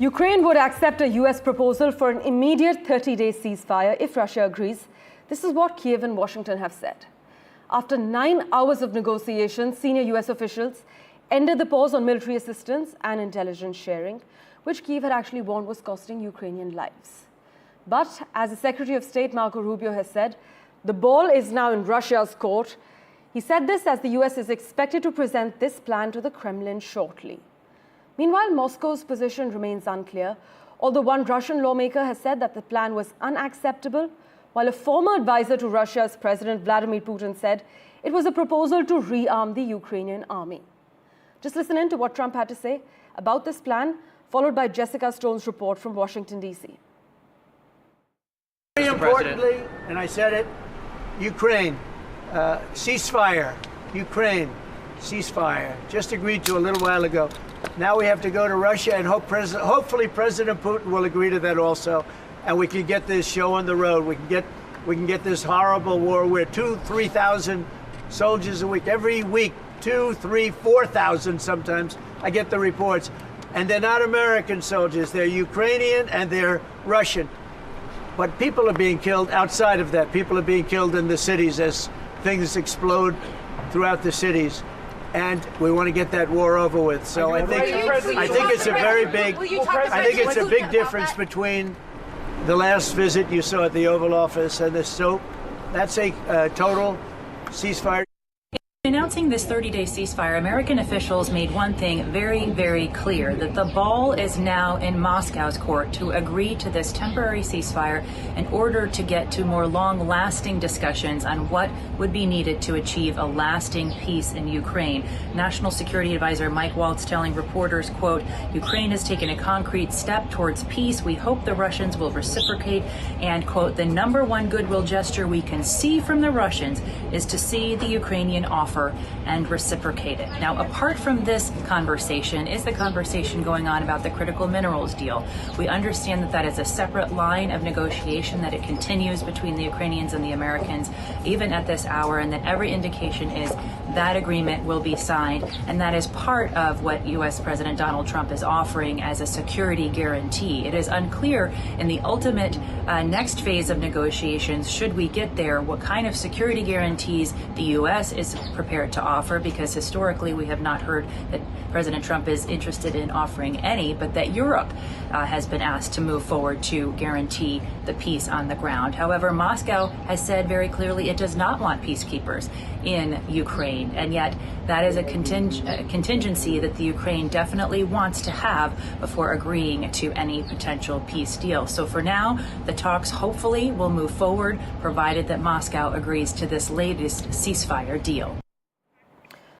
Ukraine would accept a US proposal for an immediate 30-day ceasefire if Russia agrees. This is what Kiev and Washington have said. After 9 hours of negotiations, senior US officials ended the pause on military assistance and intelligence sharing, which Kiev had actually warned was costing Ukrainian lives. But as the Secretary of State Marco Rubio has said, the ball is now in Russia's court. He said this as the US is expected to present this plan to the Kremlin shortly. Meanwhile, Moscow's position remains unclear, although one Russian lawmaker has said that the plan was unacceptable, while a former advisor to Russia's President Vladimir Putin said it was a proposal to rearm the Ukrainian army. Just listen in to what Trump had to say about this plan, followed by Jessica Stone's report from Washington, D.C. Very importantly, and I said it, Ukraine, ceasefire, Ukraine, ceasefire, just agreed to a little while ago. Now we have to go to Russia and hopefully President Putin will agree to that also, and we can get this show on the road. We can get this horrible war where 2,000-3,000 soldiers a week, every week, 2,000, 3,000, 4,000 sometimes. I get the reports, and they're not American soldiers. They're Ukrainian and they're Russian. But people are being killed outside of that. People are being killed in the cities as things explode throughout the cities. And we want to get that war over with. So I think it's a very big, I think it's a big difference between the last visit you saw at the Oval Office and this. So that's a total ceasefire. Announcing this 30-day ceasefire, American officials made one thing very, very clear, that the ball is now in Moscow's court to agree to this temporary ceasefire in order to get to more long-lasting discussions on what would be needed to achieve a lasting peace in Ukraine. National Security Advisor Mike Waltz telling reporters, quote, Ukraine has taken a concrete step towards peace. We hope the Russians will reciprocate. And, quote, the number one goodwill gesture we can see from the Russians is to see the Ukrainian offer and reciprocate it. Now, apart from this conversation is the conversation going on about the critical minerals deal. We understand that that is a separate line of negotiation, that it continues between the Ukrainians and the Americans, even at this hour, and that every indication is that agreement will be signed, and that is part of what U.S. President Donald Trump is offering as a security guarantee. It is unclear in the ultimate next phase of negotiations, should we get there, what kind of security guarantees the U.S. is prepared to offer, because historically we have not heard that President Trump is interested in offering any, but that Europe has been asked to move forward to guarantee the peace on the ground. However, Moscow has said very clearly it does not want peacekeepers in Ukraine, and yet that is a contingency that the Ukraine definitely wants to have before agreeing to any potential peace deal. So for now, the talks hopefully will move forward, provided that Moscow agrees to this latest ceasefire deal.